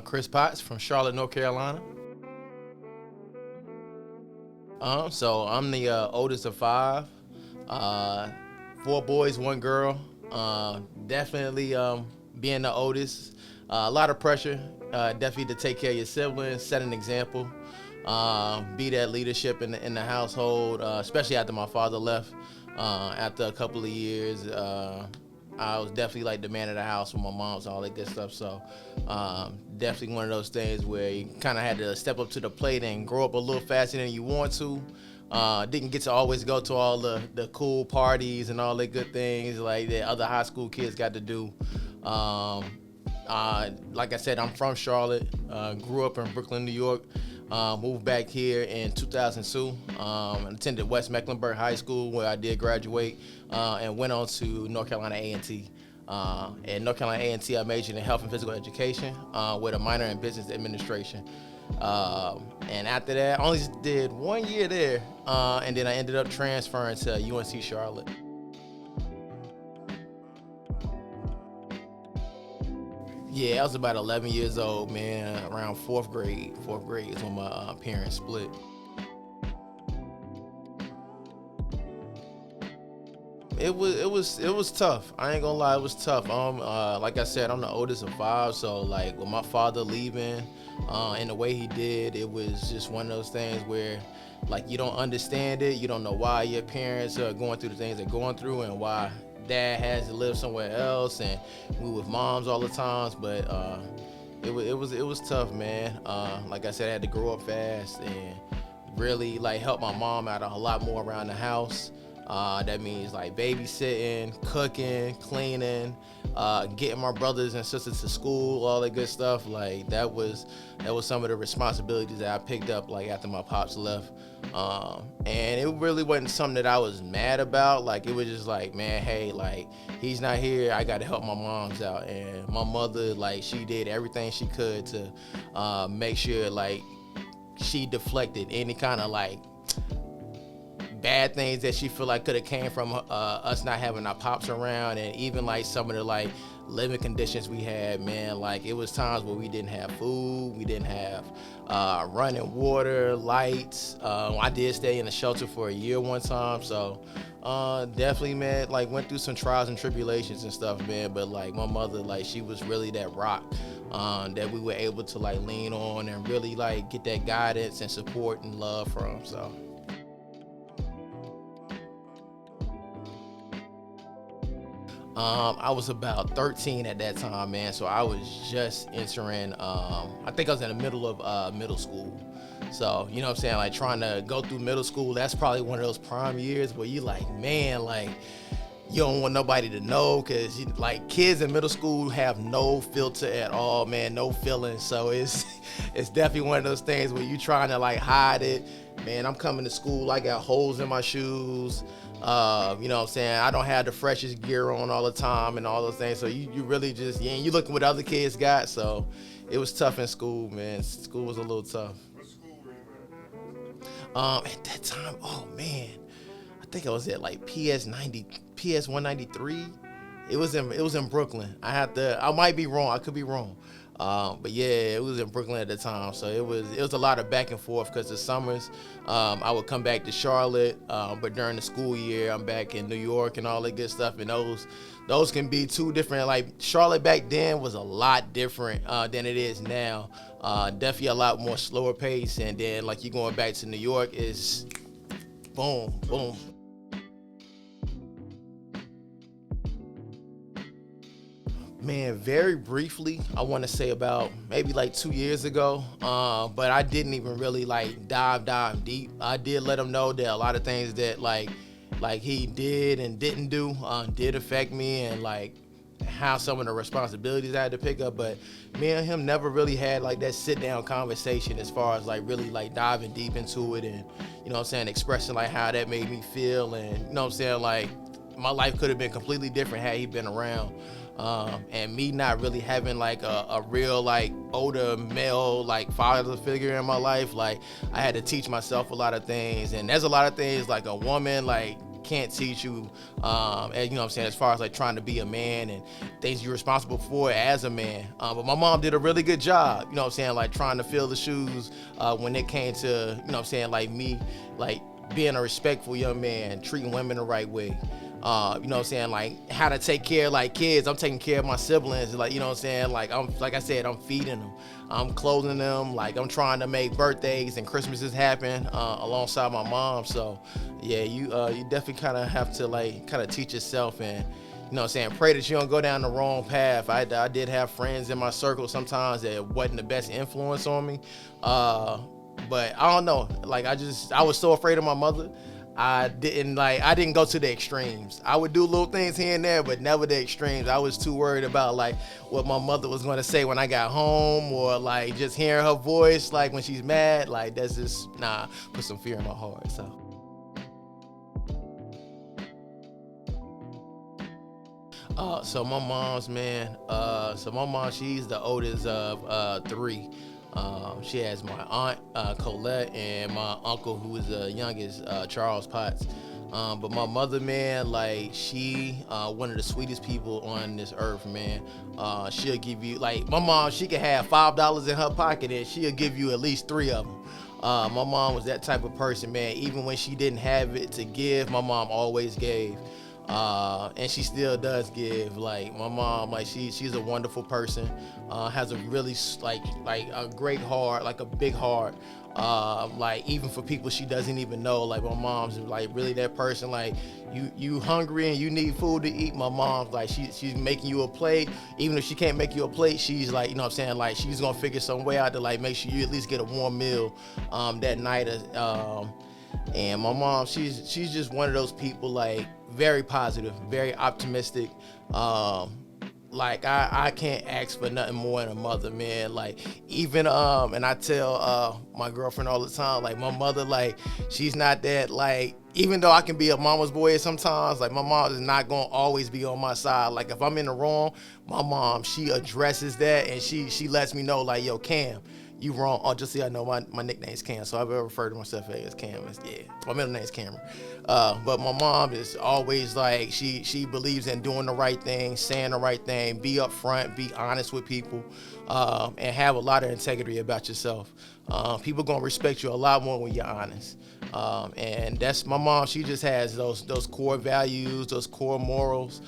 Chris Potts from Charlotte, North Carolina. So I'm the oldest of five. Uh, Four boys, one girl. Definitely being the oldest. A lot of pressure. Definitely to take care of your siblings, set an example, be that leadership in the household, especially after my father left. After a couple of years, I was definitely like the man of the house with my moms and all that good stuff. So definitely one of those things where you kind of had to step up to the plate and grow up a little faster than you want to. Didn't get to always go to all the cool parties and all the good things like that other high school kids got to do. Like I said, I'm from Charlotte. Grew up in Brooklyn, New York. Moved back here in 2002. Attended West Mecklenburg High School where I did graduate, and went on to North Carolina A&T. At North Carolina A&T, I majored in health and physical education with a minor in business administration. And after that, I only did 1 year there, and then I ended up transferring to UNC Charlotte. Yeah, I was about 11 years old, man. Around fourth grade. Fourth grade is when my parents split. It was tough. I ain't gonna lie, it was tough. Like I said, I'm the oldest of five, so like with my father leaving, and the way he did, it was just one of those things where, like, you don't understand it. You don't know why your parents are going through the things they're going through, and why dad has to live somewhere else, and we with moms all the times. But it was tough, man. Like I said, I had to grow up fast and really like help my mom out a lot more around the house. That means like babysitting, cooking, cleaning, getting my brothers and sisters to school, all that good stuff. Like that was some of the responsibilities that I picked up like after my pops left. And it really wasn't something that I was mad about. Like it was just like, man, hey, like he's not here. I got to help my moms out. And my mother, like she did everything she could to make sure like she deflected any kind of like bad things that she feel like could have came from us not having our pops around, and even like some of the like living conditions we had, man. Like it was times where we didn't have food, we didn't have running water, lights. I did stay in a shelter for a year one time, so definitely, man, like went through some trials and tribulations and stuff, man. But like my mother, like she was really that rock that we were able to like lean on and really like get that guidance and support and love from. So. I was about 13 at that time, man. So I was just entering, I think I was in the middle of middle school. So, you know what I'm saying? Like trying to go through middle school, that's probably one of those prime years where you like, man, like you don't want nobody to know, because like kids in middle school have no filter at all, man, no feelings. So it's definitely one of those things where you trying to like hide it. Man, I'm coming to school, I got holes in my shoes. You know what I'm saying? I don't have the freshest gear on all the time and all those things. So you really just, you looking what other kids got. So it was tough in school, man. School was a little tough. What school were you At that time, oh man, I think I was at like PS 193. It was in Brooklyn. I might be wrong. I could be wrong. But yeah, it was in Brooklyn at the time, so it was a lot of back and forth, because the summers I would come back to Charlotte, but during the school year I'm back in New York and all that good stuff. And those can be two different. Like Charlotte back then was a lot different than it is now. Definitely a lot more slower pace, and then like you going back to New York is boom, boom. Man, very briefly, I want to say about maybe like 2 years ago, but I didn't even really like dive deep. I did let him know that a lot of things that like he did and didn't do did affect me, and like how some of the responsibilities I had to pick up. But me and him never really had like that sit down conversation as far as like really like diving deep into it, and you know what I'm saying, expressing like how that made me feel, and you know what I'm saying, like my life could have been completely different had he been around. And me not really having like a real like older male like father figure in my life, like I had to teach myself a lot of things. And there's a lot of things like a woman like can't teach you, as, you know what I'm saying, as far as like trying to be a man and things you're responsible for as a man. But my mom did a really good job, you know what I'm saying, like trying to fill the shoes when it came to, you know what I'm saying, like me, like being a respectful young man, treating women the right way. You know what I'm saying, like how to take care of like kids. I'm taking care of my siblings, like, you know what I'm saying, like like I said, I'm feeding them, I'm clothing them, like I'm trying to make birthdays and Christmases happen alongside my mom. So yeah, you definitely kind of have to like kind of teach yourself, and you know what I'm saying, pray that you don't go down the wrong path. I did have friends in my circle sometimes that wasn't the best influence on me, but I don't know, like I was so afraid of my mother. I didn't go to the extremes. I would do little things here and there, but never the extremes. I was too worried about like what my mother was going to say when I got home, or like just hearing her voice like when she's mad. Like that's just put some fear in my heart. So my mom's, man, my mom, she's the oldest of 3. She has my aunt, Colette, and my uncle, who is the youngest, Charles Potts. But my mother, man, like she, one of the sweetest people on this earth, man. She'll give you, like, my mom, she could have $5 in her pocket and she'll give you at least 3 of them. My mom was that type of person, man. Even when she didn't have it to give, my mom always gave. And she still does give. Like my mom, like she's a wonderful person, has a really like a great heart, like a big heart, like even for people she doesn't even know. Like my mom's like really that person, like you hungry and you need food to eat, my mom's like she's making you a plate. Even if she can't make you a plate, she's like, you know what I'm saying, like she's gonna figure some way out to like make sure you at least get a warm meal that night. And my mom, she's just one of those people, like very positive, very optimistic. Like I can't ask for nothing more than a mother, man. Like even and I tell my girlfriend all the time, like my mother, like she's not that, like even though I can be a mama's boy sometimes, like my mom is not gonna always be on my side. Like if I'm in the wrong, my mom, she addresses that and she lets me know, like, yo, Cam, you wrong. Oh, just so y'all know, my nickname is Cam, so I've ever referred to myself as Cam. Yeah, my middle name is Cameron. But my mom is always like, she believes in doing the right thing, saying the right thing, be upfront, be honest with people, and have a lot of integrity about yourself. People gonna respect you a lot more when you're honest. And that's my mom. She just has those core values, those core morals.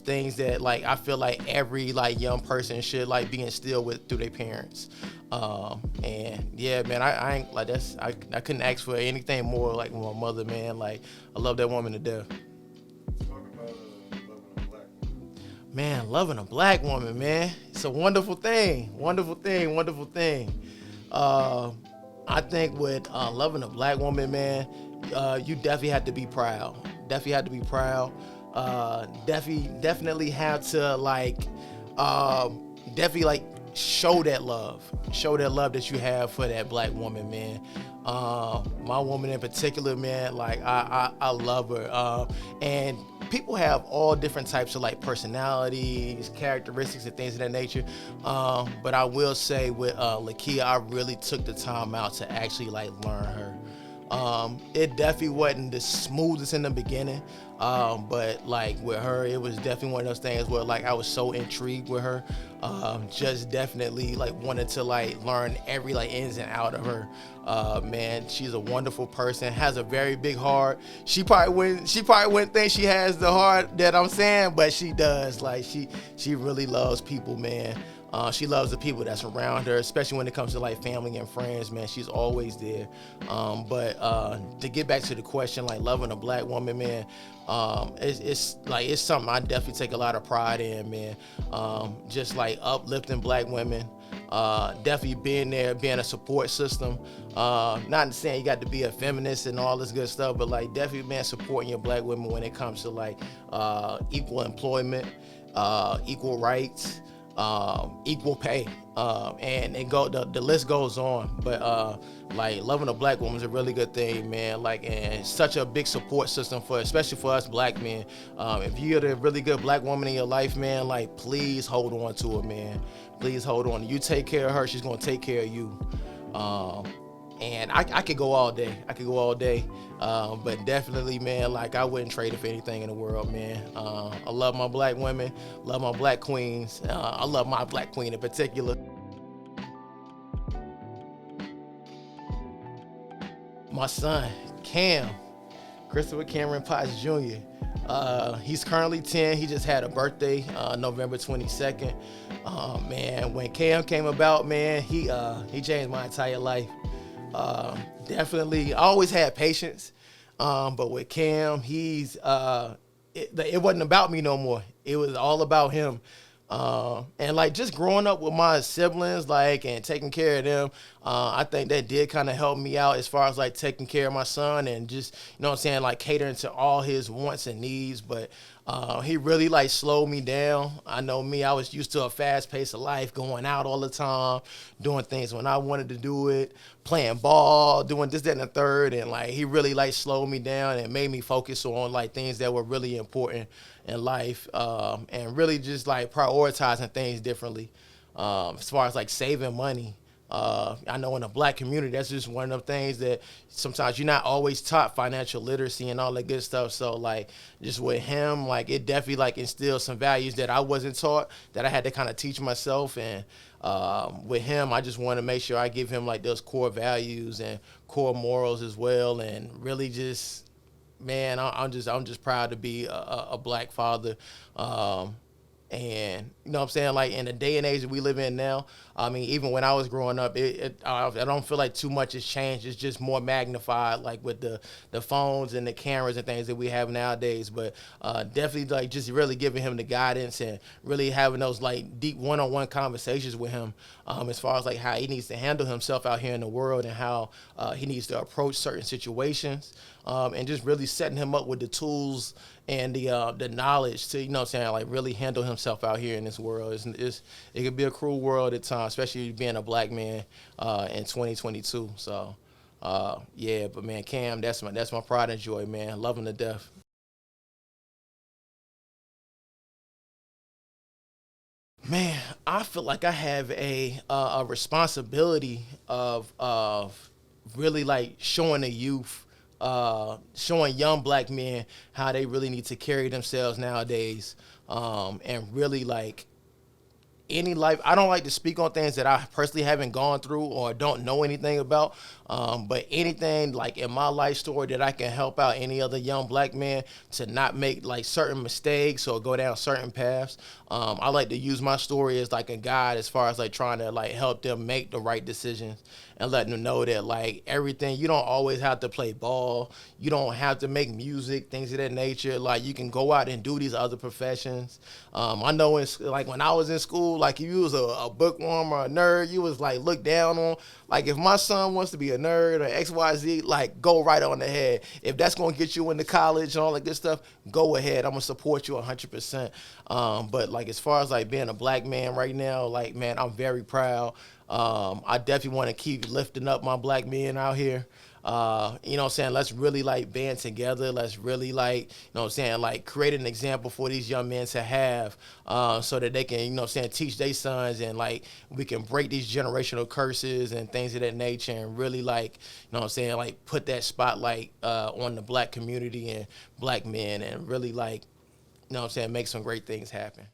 Things that like I feel like every like young person should like be instilled with through their parents. And yeah, man, I ain't like I couldn't ask for anything more like my mother, man. Like I love that woman to death. Talk about loving a black woman. Man, loving a black woman, man, it's a wonderful thing. I think with loving a black woman, man, you definitely have to be proud. Definitely have to like definitely like show that love that you have for that black woman, man. My woman in particular, man, like I love her. And people have all different types of like personalities, characteristics, and things of that nature. But I will say with Lakia, I really took the time out to actually like learn her. It definitely wasn't the smoothest in the beginning, but like with her, it was definitely one of those things where like I was so intrigued with her, just definitely like wanted to like learn every like ins and out of her. Man, she's a wonderful person, has a very big heart. She probably wouldn't think she has the heart that I'm saying, but she does. Like she really loves people, man. She loves the people that's around her, especially when it comes to like family and friends, man. She's always there. But to get back to the question, like loving a black woman, man, it's something I definitely take a lot of pride in, man. Just like uplifting black women, definitely being there, being a support system. Not saying you got to be a feminist and all this good stuff, but like definitely, man, supporting your black women when it comes to like equal employment, equal rights. Equal pay, and the list goes on. But like loving a black woman is a really good thing, man. Like, and such a big support system especially for us black men. If you're a really good black woman in your life, man, like please hold on to her, man. Please hold on. You take care of her, she's gonna take care of you. And I could go all day. I could go all day. But definitely, man, like I wouldn't trade it for anything in the world, man. I love my black women, love my black queens. I love my black queen in particular. My son, Cam, Christopher Cameron Potts Jr. He's currently 10. He just had a birthday, November 22nd. Man, when Cam came about, man, he changed my entire life. Definitely, I always had patience, but with Cam, it wasn't about me no more. It was all about him. And like just growing up with my siblings, like, and taking care of them, I think that did kind of help me out as far as like taking care of my son and just, you know what I'm saying, like catering to all his wants and needs. But he really like slowed me down. I know me, I was used to a fast pace of life, going out all the time, doing things when I wanted to do it, playing ball, doing this, that, and the third. And like, he really like slowed me down and made me focus on like things that were really important in life, and really just like prioritizing things differently. As far as like saving money, I know in the black community, that's just one of the things that sometimes you're not always taught, financial literacy and all that good stuff. So like just with him, like it definitely like instilled some values that I wasn't taught, that I had to kind of teach myself. And with him, I just want to make sure I give him like those core values and core morals as well. And really just, man, I'm just proud to be a black father. And you know what I'm saying, like in the day and age that we live in now, I mean, even when I was growing up, I don't feel like too much has changed. It's just more magnified, like with the phones and the cameras and things that we have nowadays. But definitely like just really giving him the guidance and really having those like deep one-on-one conversations with him, as far as like how he needs to handle himself out here in the world and how he needs to approach certain situations, and just really setting him up with the tools and the knowledge to, you know what I'm saying, like really handle himself out here in this world. It could be a cruel world at times, especially being a black man in 2022. So yeah, but man, Cam, that's my pride and joy, man. I love him to death. Man, I feel like I have a responsibility of really like showing the youth, showing young black men how they really need to carry themselves nowadays, and really like any life. I don't like to speak on things that I personally haven't gone through or don't know anything about. But anything like in my life story that I can help out any other young black man to not make like certain mistakes or go down certain paths. I like to use my story as like a guide as far as like trying to like help them make the right decisions and letting them know that like everything, you don't always have to play ball. You don't have to make music, things of that nature. Like you can go out and do these other professions. I know like when I was in school, like if you was a bookworm or a nerd, you was like looked down on. Like if my son wants to be a nerd or XYZ, like go right on ahead. If that's gonna get you into college and all that good stuff, go ahead. I'm gonna support you 100%. But like as far as like being a black man right now, like man, I'm very proud. I definitely want to keep lifting up my black men out here. You know what I'm saying? Let's really like band together. Let's really like, you know what I'm saying, like create an example for these young men to have, so that they can, you know what I'm saying, teach their sons, and like we can break these generational curses and things of that nature and really like, you know what I'm saying, like put that spotlight on the black community and black men and really like, you know what I'm saying, make some great things happen.